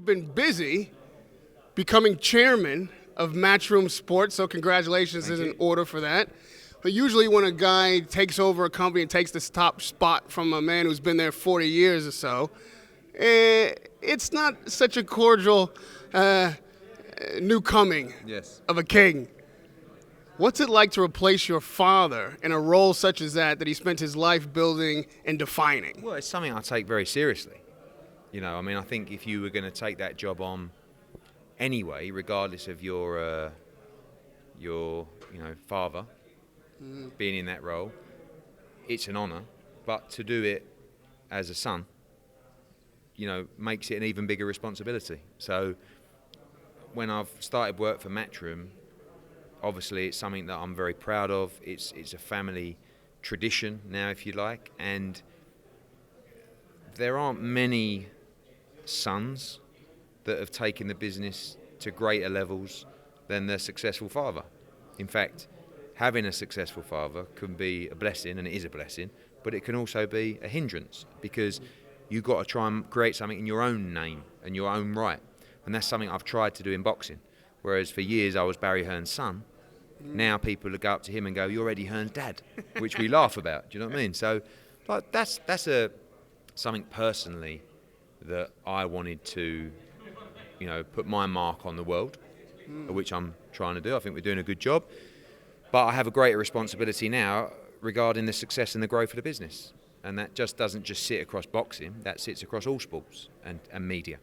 been busy becoming chairman of Matchroom Sports, so congratulations is in order for that. But usually when a guy takes over a company and takes this top spot from a man who's been there 40 years or so, it's not such a cordial new coming of a king. What's it like to replace your father in a role such as that he spent his life building and defining? Well, it's something I take very seriously. I think if you were going to take that job on anyway, regardless of your father being in that role, it's an honour. But to do it as a son, makes it an even bigger responsibility. So when I've started work for Matchroom, obviously it's something that I'm very proud of. It's a family tradition now, if you like, and there aren't many sons that have taken the business to greater levels than their successful father. In fact, having a successful father can be a blessing, and it is a blessing, but it can also be a hindrance, because you've got to try and create something in your own name and your own right. And that's something I've tried to do in boxing. Whereas for years I was Barry Hearn's son, now people go up to him and go, "You're Eddie Hearn's dad," which we laugh about. Do you know what I mean? So, like, that's something personally that I wanted to, put my mark on the world, which I'm trying to do. I think we're doing a good job. But I have a greater responsibility now regarding the success and the growth of the business. And that just doesn't just sit across boxing, that sits across all sports and media.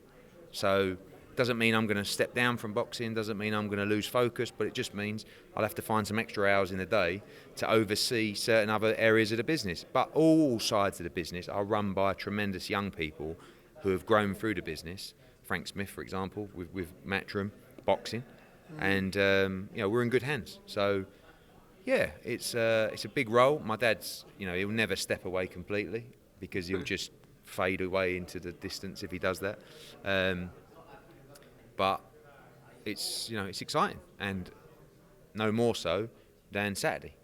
So doesn't mean I'm going to step down from boxing, doesn't mean I'm going to lose focus, but it just means I'll have to find some extra hours in the day to oversee certain other areas of the business. But all sides of the business are run by tremendous young people who have grown through the business. Frank Smith, for example, with Matchroom, boxing. And, we're in good hands. So, yeah, it's a big role. My dad's, he'll never step away completely, because he'll just fade away into the distance if he does that. But it's exciting, and no more so than Saturday.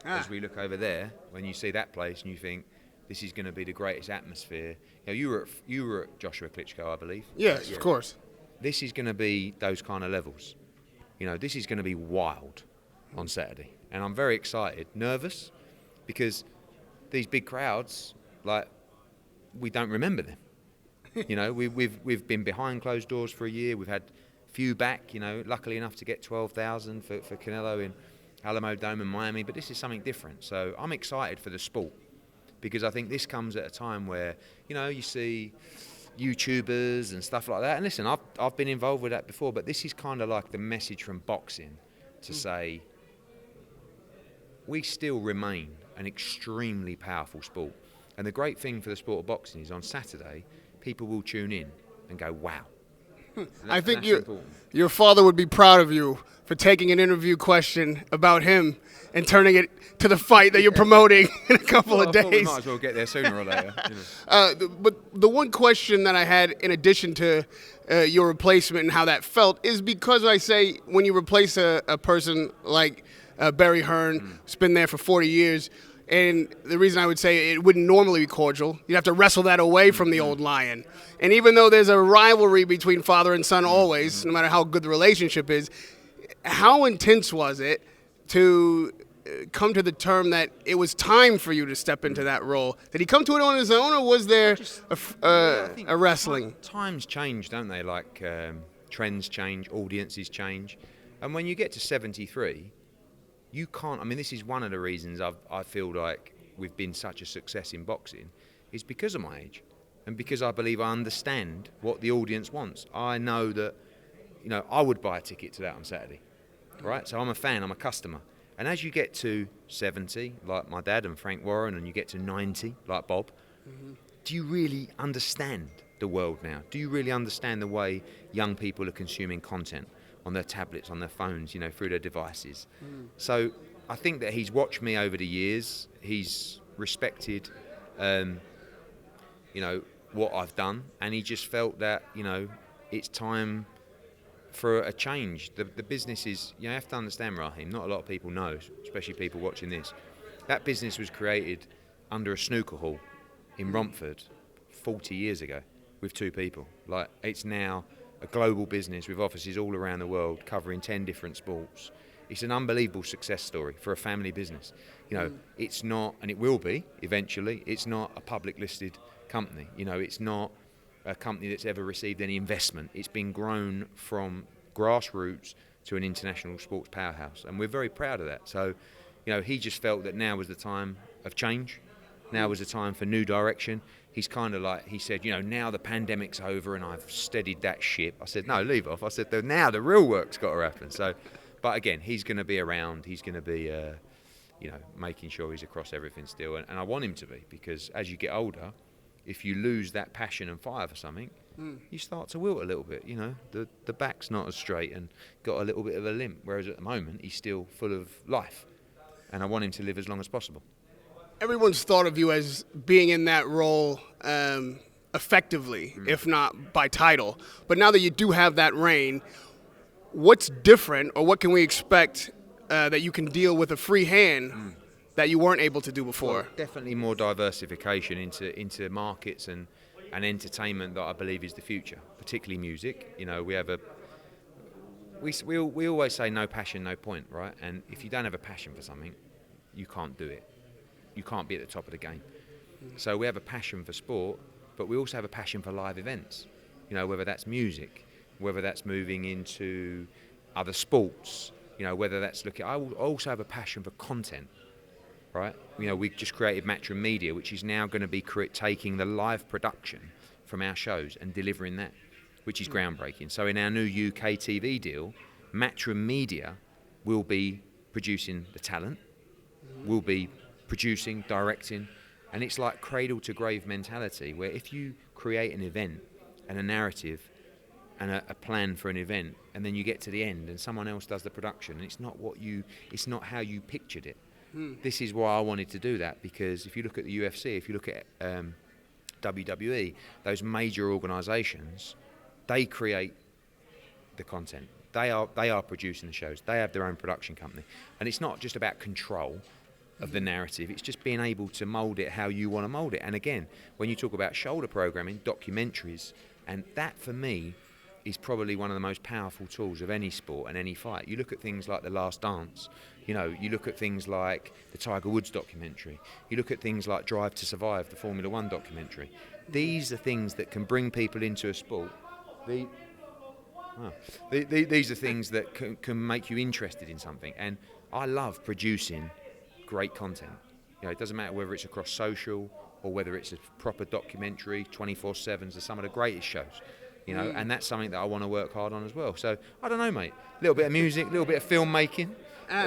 As we look over there, when you see that place and you think, this is going to be the greatest atmosphere. You were at Joshua Klitschko, I believe. Yes, of course. This is going to be those kind of levels. This is going to be wild on Saturday. And I'm very excited, nervous, because these big crowds, we don't remember them. We've been behind closed doors for a year. We've had few back, luckily enough to get 12,000 for Canelo in Alamo Dome in Miami. But this is something different. So I'm excited for the sport, because I think this comes at a time where, you see YouTubers and stuff like that. And listen, I've been involved with that before, but this is kind of like the message from boxing to say, we still remain an extremely powerful sport. And the great thing for the sport of boxing is on Saturday, people will tune in and go, wow. I think your father would be proud of you for taking an interview question about him and turning it to the fight that you're promoting in a couple of days. We might as well get there sooner or later. But the one question that I had, in addition to your replacement and how that felt, is because I say when you replace a person like Barry Hearn, who's been there for 40 years, and the reason I would say it wouldn't normally be cordial, you'd have to wrestle that away from the old lion. And even though there's a rivalry between father and son always, no matter how good the relationship is, how intense was it to come to the term that it was time for you to step into that role? Did he come to it on his own, or was there a wrestling? Times change, don't they? Like trends change, audiences change. And when you get to 73, you can't, this is one of the reasons I feel like we've been such a success in boxing, is because of my age. And because I believe I understand what the audience wants. I know that, I would buy a ticket to that on Saturday, right? So I'm a fan, I'm a customer. And as you get to 70, like my dad and Frank Warren, and you get to 90, like Bob, do you really understand the world now? Do you really understand the way young people are consuming content on their tablets, on their phones, through their devices? So I think that he's watched me over the years. He's respected, what I've done, and he just felt that, it's time for a change. The business is, you have to understand, Raheem, not a lot of people know, especially people watching this. That business was created under a snooker hall in Romford 40 years ago with two people. It's now a global business with offices all around the world covering 10 different sports. It's an unbelievable success story for a family business. You know, it's not, and it will be eventually, it's not a public listed company. You know, it's not a company that's ever received any investment. It's been grown from grassroots to an international sports powerhouse, and we're very proud of that. So, you know, he just felt that now was the time of change. Now was the time for new direction. He's kind of like, he said, you know, now the pandemic's over and I've steadied that ship. I said, no, leave off. I said, now the real work's got to happen. So, but again, he's going to be around. He's going to be, you know, making sure he's across everything still. And I want him to be, because as you get older, if you lose that passion and fire for something, you start to wilt a little bit. You know, the back's not as straight and got a little bit of a limp. Whereas at the moment, he's still full of life. And I want him to live as long as possible. Everyone's thought of you as being in that role effectively, if not by title. But now that you do have that reign, what's different, or what can we expect that you can deal with a free hand that you weren't able to do before? Well, definitely more diversification into markets and entertainment that I believe is the future, particularly music. You know, we have we always say no passion, no point, right? And if you don't have a passion for something, you can't do it. You can't be at the top of the game. So we have a passion for sport, but we also have a passion for live events. You know, whether that's music, whether that's moving into other sports, you know, whether that's looking. I also have a passion for content, right? You know, we've just created Matchroom Media, which is now going to be taking the live production from our shows and delivering that, which is groundbreaking. So in our new UK TV deal, Matchroom Media will be producing the talent, will be producing, directing, and it's like cradle to grave mentality, where if you create an event and a narrative and a plan for an event, and then you get to the end and someone else does the production, and it's not how you pictured it. This is why I wanted to do that, because if you look at the UFC, if you look at WWE, those major organisations, they create the content. They are producing the shows. They have their own production company, and it's not just about control of the narrative. It's just being able to mould it how you want to mould it. And again, when you talk about shoulder programming, documentaries, and that for me is probably one of the most powerful tools of any sport and any fight. You look at things like The Last Dance, you know, you look at things like the Tiger Woods documentary, you look at things like Drive to Survive, the Formula One documentary. These are things that can bring people into a sport. These are things that can make you interested in something. And I love producing great content. You know, it doesn't matter whether it's across social or whether it's a proper documentary. 24/7s are some of the greatest shows, you know, and that's something that I want to work hard on as well. So I don't know, mate. A little bit of music, a little bit of filmmaking.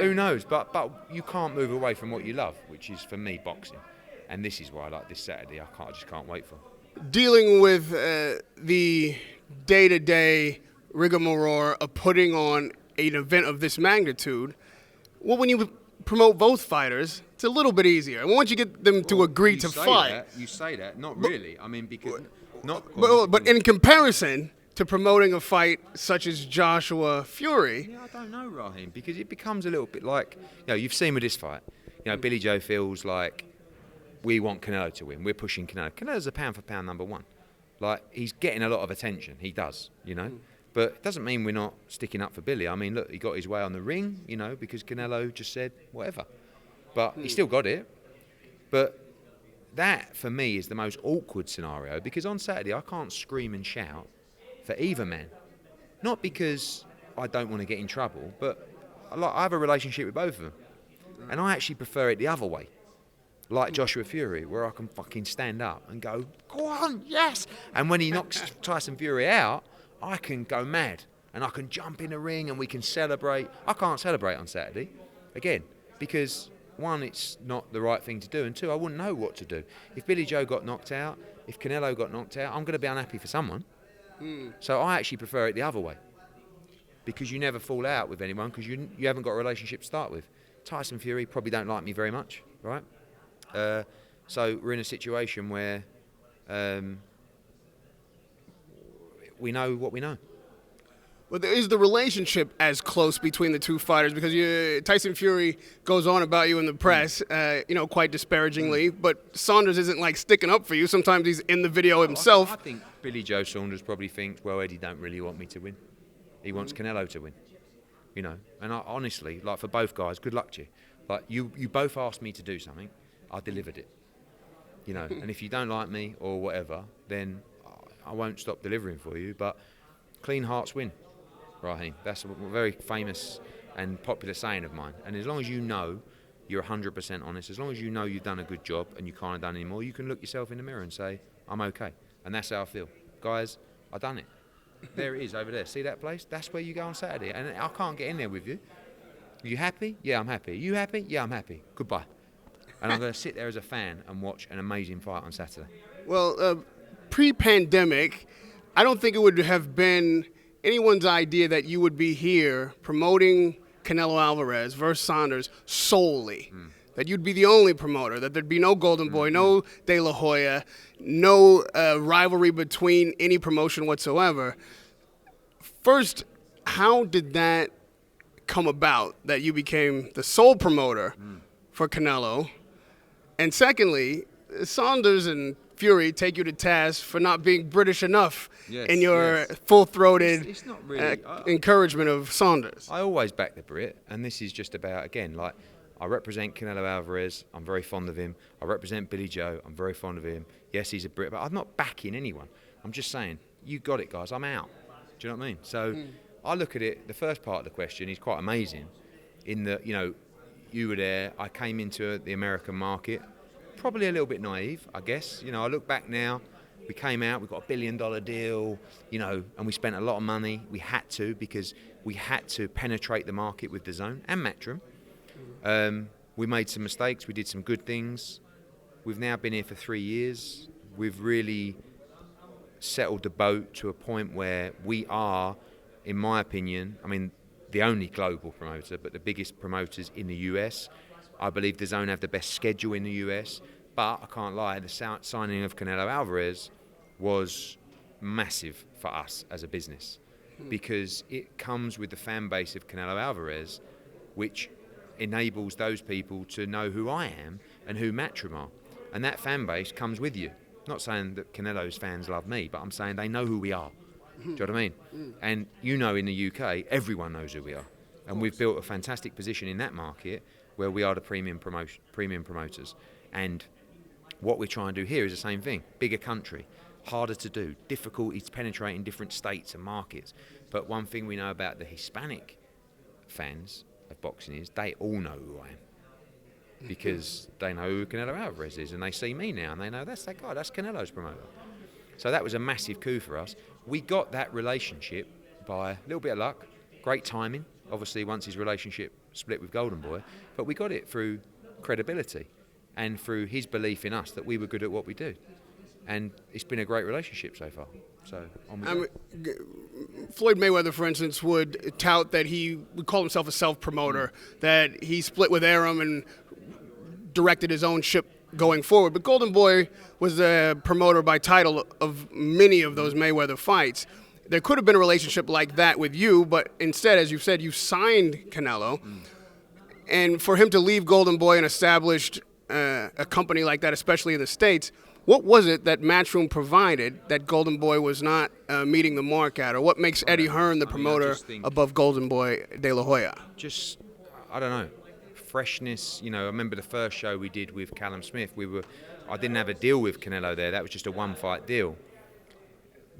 Who knows? But you can't move away from what you love, which is for me boxing. And this is why I like this Saturday. I just can't wait for. Dealing with the day-to-day rigmarole of putting on an event of this magnitude, well, when you promote both fighters, it's a little bit easier. And once you get them to agree to fight... You say that, not really. I mean, because... But in comparison to promoting a fight such as Joshua Fury... Yeah, I don't know, Raheem, because it becomes a little bit like... You know, you've seen with this fight, you know, Billy Joe feels like we want Canelo to win. We're pushing Canelo. Canelo's a pound-for-pound number one. Like, he's getting a lot of attention. He does, you know. But it doesn't mean we're not sticking up for Billy. I mean, look, he got his way on the ring, you know, because Canelo just said whatever. But he still got it. But that, for me, is the most awkward scenario, because on Saturday I can't scream and shout for either man. Not because I don't want to get in trouble, but I have a relationship with both of them. And I actually prefer it the other way. Like Joshua Fury, where I can fucking stand up and go, go on, yes! And when he knocks Tyson Fury out, I can go mad and I can jump in the ring and we can celebrate. I can't celebrate on Saturday, again, because one, it's not the right thing to do, and two, I wouldn't know what to do. If Billy Joe got knocked out, if Canelo got knocked out, I'm going to be unhappy for someone. So I actually prefer it the other way, because you never fall out with anyone because you haven't got a relationship to start with. Tyson Fury probably don't like me very much, right? So we're in a situation where we know what we know. But is the relationship as close between the two fighters? Because Tyson Fury goes on about you in the press, quite disparagingly, but Saunders isn't like sticking up for you. Sometimes he's in the video himself. I think Billy Joe Saunders probably thinks, well, Eddie don't really want me to win. He wants Canelo to win. And I, honestly, like for both guys, good luck to you. Like you both asked me to do something, I delivered it. And if you don't like me or whatever, then I won't stop delivering for you. But clean hearts win, Raheem. That's a very famous and popular saying of mine. And as long as you know you're 100% honest, as long as you know you've done a good job and you can't have done any more, you can look yourself in the mirror and say, I'm okay. And that's how I feel. Guys, I've done it. There it is over there. See that place? That's where you go on Saturday. And I can't get in there with you. Are you happy? Yeah, I'm happy. Are you happy? Yeah, I'm happy. Goodbye. And I'm going to sit there as a fan and watch an amazing fight on Saturday. Well, pre-pandemic, I don't think it would have been anyone's idea that you would be here promoting Canelo Alvarez versus Saunders solely. That you'd be the only promoter, that there'd be no Golden Boy, no De La Hoya, no rivalry between any promotion whatsoever. First, how did that come about, that you became the sole promoter for Canelo? And secondly, Saunders and Fury take you to task for not being British enough in your full-throated it's not really, encouragement of Saunders. I always back the Brit, and this is just about, again, like, I represent Canelo Alvarez, I'm very fond of him. I represent Billy Joe, I'm very fond of him. Yes, he's a Brit, but I'm not backing anyone. I'm just saying, you got it, guys, I'm out. Do you know what I mean? So I look at it, the first part of the question is quite amazing in that, you were there, I came into the American market, probably a little bit naive, I guess. I look back now, we came out, we got $1 billion deal, and we spent a lot of money. We had to, because we had to penetrate the market with DAZN and Matchroom. We made some mistakes, we did some good things. We've now been here for 3 years. We've really settled the boat to a point where we are, in my opinion, the only global promoter, but the biggest promoters in the US. I believe DAZN have the best schedule in the US, but I can't lie, the signing of Canelo Alvarez was massive for us as a business, because it comes with the fan base of Canelo Alvarez, which enables those people to know who I am and who Matchroom are. And that fan base comes with you. Not saying that Canelo's fans love me, but I'm saying they know who we are. Do you know what I mean? And in the UK, everyone knows who we are. And we've built a fantastic position in that market where we are the premium promoters. And what we're trying to do here is the same thing. Bigger country, harder to do, difficulties penetrating different states and markets. But one thing we know about the Hispanic fans of boxing is they all know who I am. Because they know who Canelo Alvarez is, and they see me now and they know that's that guy, that's Canelo's promoter. So that was a massive coup for us. We got that relationship by a little bit of luck, great timing, obviously once his relationship split with Golden Boy, but we got it through credibility and through his belief in us that we were good at what we do. And it's been a great relationship so far. So Floyd Mayweather, for instance, would tout that he would call himself a self-promoter, that he split with Arum and directed his own ship going forward. But Golden Boy was the promoter by title of many of those Mayweather fights. There could have been a relationship like that with you, but instead, as you've said, you signed Canelo. And for him to leave Golden Boy and established a company like that, especially in the States, what was it that Matchroom provided that Golden Boy was not meeting the mark at? Or what makes Eddie Hearn the promoter above Golden Boy De La Hoya? Just, I don't know, freshness. I remember the first show we did with Callum Smith. I didn't have a deal with Canelo there. That was just a one-fight deal.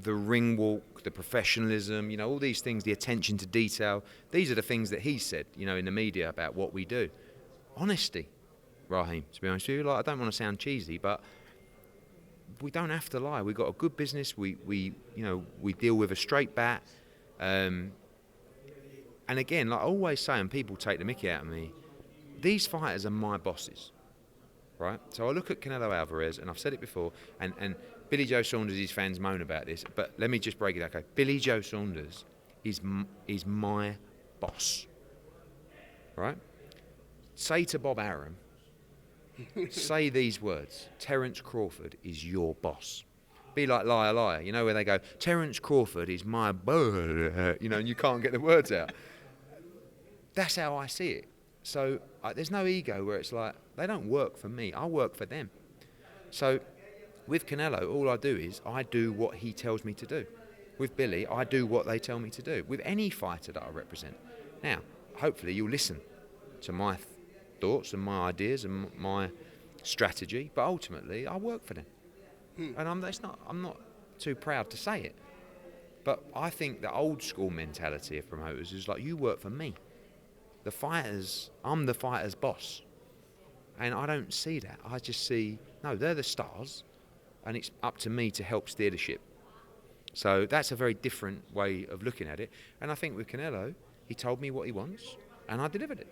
The ring walk, the professionalism, all these things, the attention to detail. These are the things that he said, in the media about what we do. Honesty, Raheem, to be honest with you. I don't want to sound cheesy, but we don't have to lie. We've got a good business. We deal with a straight bat. And again, like I always say, and people take the mickey out of me, these fighters are my bosses, right? So I look at Canelo Alvarez, and I've said it before, and Billy Joe Saunders, his fans moan about this, but let me just break it down. Okay, Billy Joe Saunders is my boss, right? Say to Bob Arum, say these words: Terence Crawford is your boss. Be like Liar Liar, you know, where they go, Terence Crawford is my bird, you know, and you can't get the words out. That's how I see it. So there's no ego where it's like, they don't work for me, I work for them. So with Canelo, all I do is I do what he tells me to do. With Billy, I do what they tell me to do. With any fighter that I represent. Now, hopefully you'll listen to my thoughts and my ideas and my strategy, but ultimately I work for them. And I'm not too proud to say it. But I think the old school mentality of promoters is like, you work for me. The fighters, I'm the fighter's boss. And I don't see that. I just see, no, they're the stars, and it's up to me to help steer the ship. So that's a very different way of looking at it. And I think with Canelo, he told me what he wants, and I delivered it.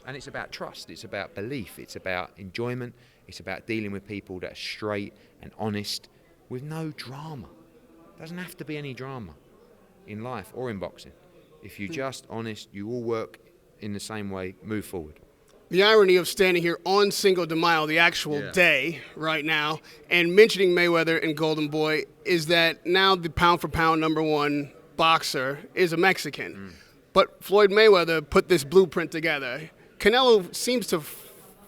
And it's about trust, it's about belief, it's about enjoyment, it's about dealing with people that are straight and honest with no drama. Doesn't have to be any drama in life or in boxing. If you're just honest, you all work in the same way, move forward. The irony of standing here on Cinco de Mayo, the actual day right now, and mentioning Mayweather and Golden Boy is that now the pound-for-pound #1 boxer is a Mexican. But Floyd Mayweather put this blueprint together. Canelo seems to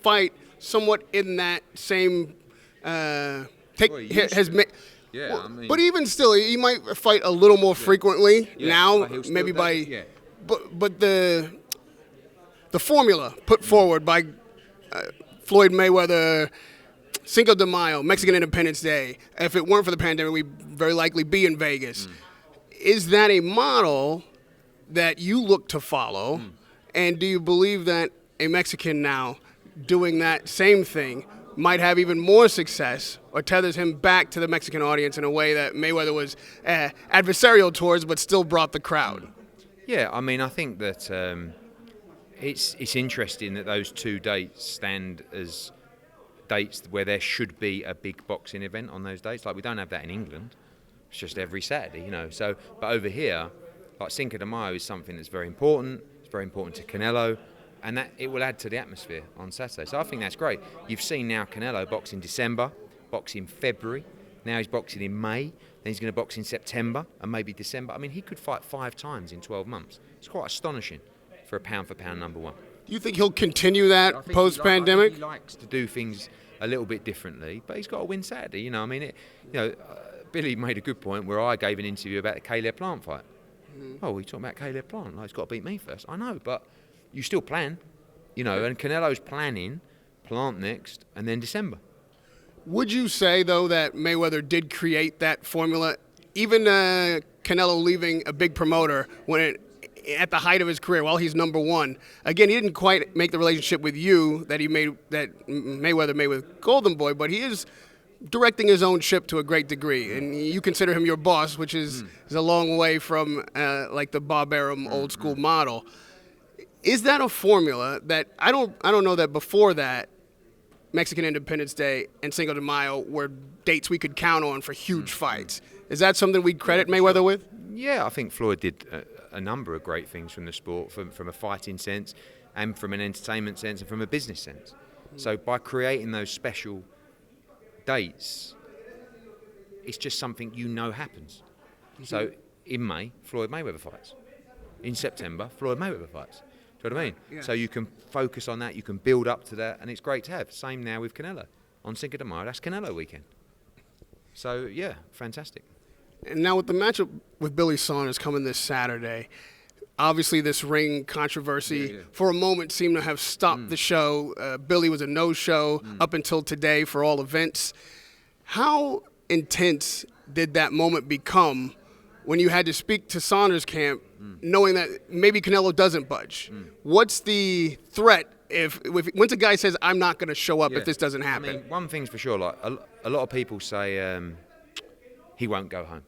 fight somewhat in that same but even still, he might fight a little more frequently now, maybe by. But the formula put forward by Floyd Mayweather, Cinco de Mayo, Mexican Independence Day, if it weren't for the pandemic, we'd very likely be in Vegas. Is that a model that you look to follow? And do you believe that a Mexican now doing that same thing might have even more success, or tethers him back to the Mexican audience in a way that Mayweather was adversarial towards but still brought the crowd? Yeah, I mean, I think that it's interesting that those two dates stand as dates where there should be a big boxing event on those dates. Like, we don't have that in England. It's just every Saturday, you know. So, but over here, like Cinco de Mayo is something that's very important. It's very important to Canelo, and that it will add to the atmosphere on Saturday. So I think that's great. You've seen now Canelo box in December, box in February. Now he's boxing in May. Then he's going to box in September and maybe December. I mean, he could fight 5 times in 12 months. It's quite astonishing for a pound-for-pound #1. Do you think he'll continue that post-pandemic? He likes to do things a little bit differently, but he's got to win Saturday. You know, I mean, Billy made a good point where I gave an interview about the Caleb Plant fight. Oh, we're talking about Caleb Plant. Like, he's got to beat me first. I know, but you still plan, you know, and Canelo's planning Plant next and then December. Would you say, though, that Mayweather did create that formula? Even Canelo leaving a big promoter at the height of his career, while he's #1. Again, he didn't quite make the relationship with you that Mayweather made with Golden Boy, but he is directing his own ship to a great degree, and you consider him your boss, which is a long way from like the Bob Arum old school model. Is that a formula that I don't know that before that Mexican Independence Day and Cinco de Mayo were dates we could count on for huge fights? Is that something we'd credit Mayweather with? Yeah, I think Floyd did a number of great things from the sport, from a fighting sense and from an entertainment sense and from a business sense. So by creating those special dates, it's just something happens. So in May, Floyd Mayweather fights. In September, Floyd Mayweather fights. Do you know what I mean? Yeah. So you can focus on that, you can build up to that, and it's great to have. Same now with Canelo. On Cinco de Mayo, that's Canelo weekend. So, yeah, fantastic. And now with the matchup with Billy Saunders coming this Saturday, obviously this ring controversy for a moment seemed to have stopped the show. Billy was a no-show up until today for all events. How intense did that moment become when you had to speak to Saunders' camp, knowing that maybe Canelo doesn't budge? What's the threat if once a guy says, I'm not going to show up if this doesn't happen? I mean, one thing's for sure, like a lot of people say he won't go home.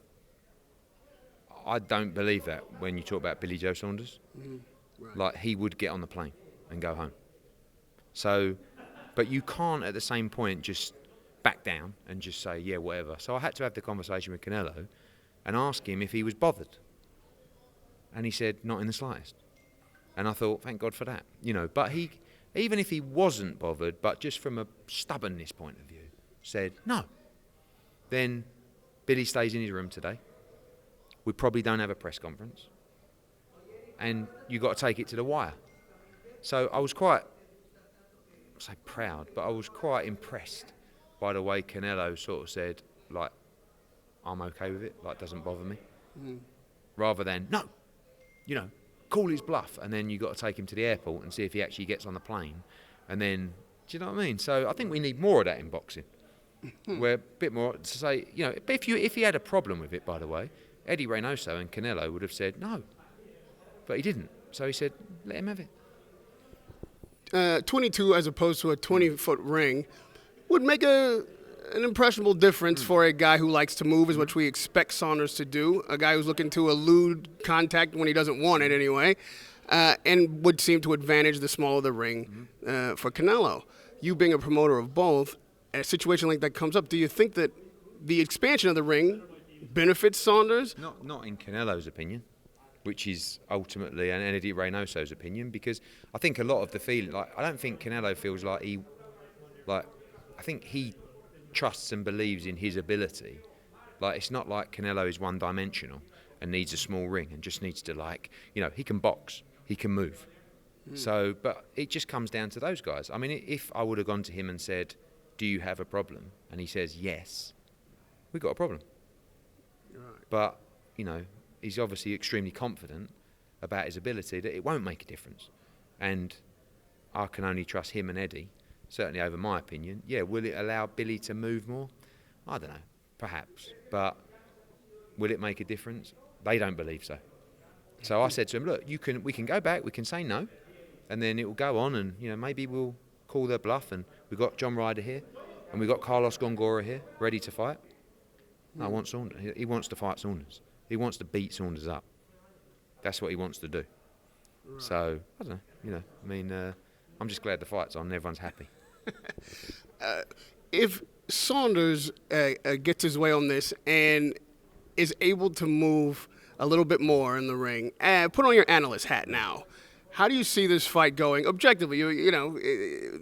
I don't believe that when you talk about Billy Joe Saunders. Right. Like, he would get on the plane and go home. So, but you can't at the same point just back down and just say, yeah, whatever. So I had to have the conversation with Canelo and ask him if he was bothered. And he said, not in the slightest. And I thought, thank God for that. You know, but he, even if he wasn't bothered, but just from a stubbornness point of view, said no, then Billy stays in his room today. We probably don't have a press conference. And you got to take it to the wire. So I was quite, I say proud, but I was quite impressed by the way Canelo sort of said, like, I'm okay with it, like, doesn't bother me. Rather than, no, call his bluff, and then you got to take him to the airport and see if he actually gets on the plane. And then, do you know what I mean? So I think we need more of that in boxing. Where a bit more to say, if he had a problem with it, by the way, Eddie Reynoso and Canelo would have said no. But he didn't. So he said, let him have it. 22 as opposed to a 20-foot ring would make an impressionable difference for a guy who likes to move, is what we expect Saunders to do, a guy who's looking to elude contact when he doesn't want it anyway, and would seem to advantage the smaller the ring for Canelo. You being a promoter of both, a situation like that comes up, do you think that the expansion of the ring benefits Saunders? Not in Canelo's opinion, which is ultimately an Eddie Reynoso's opinion, because I think a lot of the feeling, I don't think Canelo feels like I think he trusts and believes in his ability. Like, it's not like Canelo is one-dimensional and needs a small ring and just needs to, he can box, he can move. So, but it just comes down to those guys. I mean, if I would have gone to him and said, do you have a problem? And he says, yes, we've got a problem. Right. But, he's obviously extremely confident about his ability that it won't make a difference. And I can only trust him and Eddie, certainly over my opinion. Yeah, will it allow Billy to move more? I don't know, perhaps. But will it make a difference? They don't believe so. So I said to him, look, we can go back, we can say no, and then it will go on, and maybe we'll call their bluff, and we've got John Ryder here, and we've got Carlos Gongora here, ready to fight. No, I want Saunders. He wants to fight Saunders. He wants to beat Saunders up. That's what he wants to do. Right. So, I don't know, I'm just glad the fight's on and everyone's happy. If Saunders gets his way on this and is able to move a little bit more in the ring, put on your analyst hat now. How do you see this fight going objectively?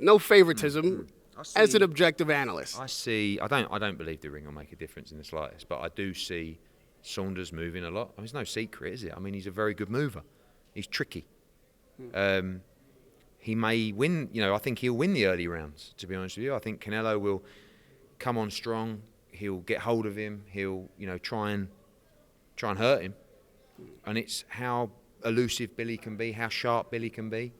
No favoritism. As an objective analyst, I don't believe the ring will make a difference in the slightest, but I do see Saunders moving a lot. I mean, it's no secret, is it? I mean, he's a very good mover. He's tricky. He may win. I think he'll win the early rounds. To be honest with you, I think Canelo will come on strong. He'll get hold of him. He'll try and hurt him. And it's how elusive Billy can be, how sharp Billy can be.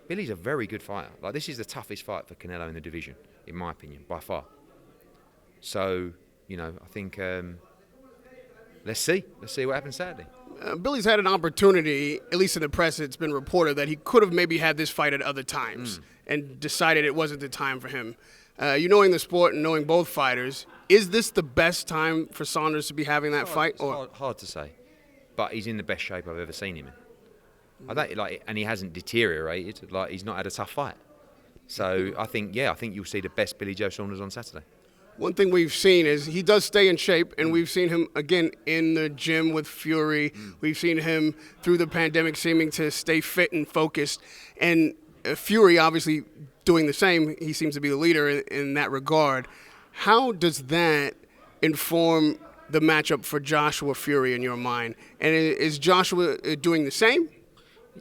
Billy's a very good fighter. Like, this is the toughest fight for Canelo in the division, in my opinion, by far. So, I think let's see what happens Saturday. Billy's had an opportunity, at least in the press it's been reported, that he could have maybe had this fight at other times and decided it wasn't the time for him. Knowing the sport and knowing both fighters, is this the best time for Saunders to be having that fight? It's hard to say, but he's in the best shape I've ever seen him in. And he hasn't deteriorated. He's not had a tough fight. So I think you'll see the best Billy Joe Saunders on Saturday. One thing we've seen is he does stay in shape, and we've seen him, again, in the gym with Fury. We've seen him through the pandemic seeming to stay fit and focused. And Fury, obviously, doing the same. He seems to be the leader in that regard. How does that inform the matchup for Joshua Fury in your mind? And is Joshua doing the same?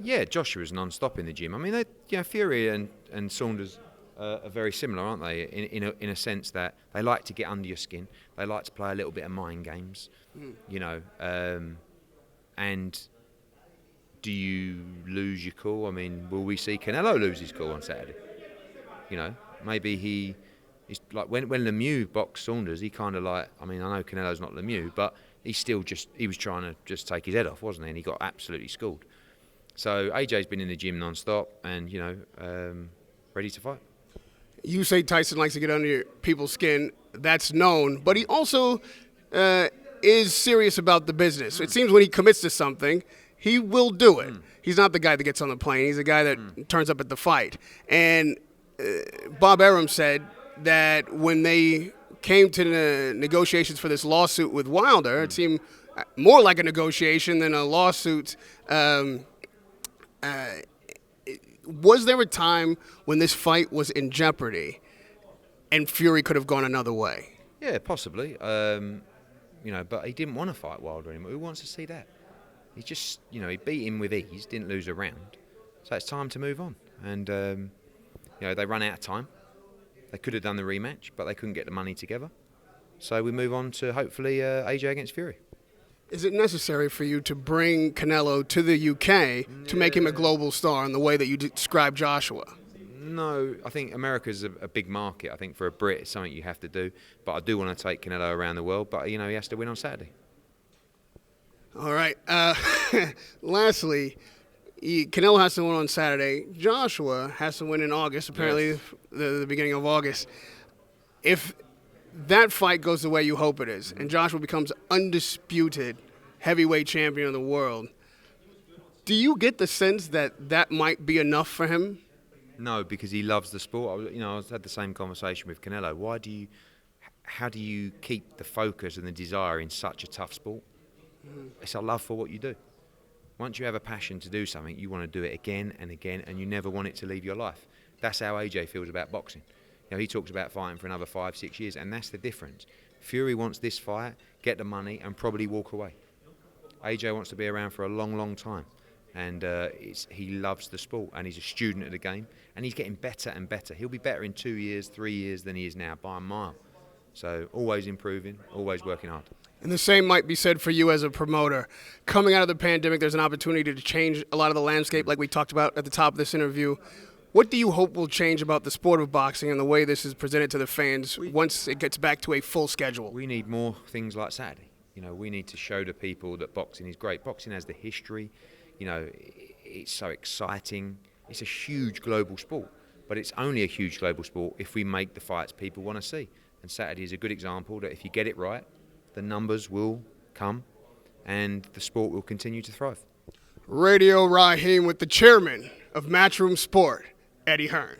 Yeah, Joshua's non-stop in the gym. I mean, Fury and Saunders are very similar, aren't they? In a sense that they like to get under your skin. They like to play a little bit of mind games, And do you lose your cool? I mean, will we see Canelo lose his cool on Saturday? Maybe he's like when Lemieux boxed Saunders. He kind of I know Canelo's not Lemieux, but he was trying to just take his head off, wasn't he? And he got absolutely schooled. So AJ's been in the gym non-stop and, ready to fight. You say Tyson likes to get under people's skin. That's known. But he also is serious about the business. It seems when he commits to something, he will do it. He's not the guy that gets on the plane. He's the guy that turns up at the fight. And Bob Arum said that when they came to the negotiations for this lawsuit with Wilder, it seemed more like a negotiation than a lawsuit. Was there a time when this fight was in jeopardy and Fury could have gone another way? Yeah, possibly. but he didn't want to fight Wilder anymore. Who wants to see that? He just, he beat him with ease, didn't lose a round. So it's time to move on. And, they run out of time. They could have done the rematch, but they couldn't get the money together. So we move on to hopefully AJ against Fury. Is it necessary for you to bring Canelo to the UK to make him a global star in the way that you described Joshua? No, I think America's a big market. I think for a Brit, it's something you have to do. But I do want to take Canelo around the world. But, he has to win on Saturday. All right. Lastly, Canelo has to win on Saturday. Joshua has to win in August, apparently yes. the beginning of August. If that fight goes the way you hope it is, and Joshua becomes undisputed heavyweight champion of the world, do you get the sense that that might be enough for him? No, because he loves the sport. I had the same conversation with Canelo. How do you keep the focus and the desire in such a tough sport? It's a love for what you do. Once you have a passion to do something, you want to do it again and again, and you never want it to leave your life. That's how AJ feels about boxing. He talks about fighting for another 5-6 years, and that's the difference. Fury wants this fight, get the money, and probably walk away. AJ wants to be around for a long, long time, and he loves the sport, and he's a student of the game, and he's getting better and better. He'll be better in 2 years, 3 years than he is now by a mile. So always improving, always working hard. And the same might be said for you as a promoter. Coming out of the pandemic, there's an opportunity to change a lot of the landscape like we talked about at the top of this interview. What do you hope will change about the sport of boxing and the way this is presented to the fans once it gets back to a full schedule? We need more things like Saturday. We need to show the people that boxing is great. Boxing has the history. It's so exciting. It's a huge global sport. But it's only a huge global sport if we make the fights people want to see. And Saturday is a good example that if you get it right, the numbers will come and the sport will continue to thrive. Radio Raheem with the chairman of Matchroom Sport, Eddie Hearn.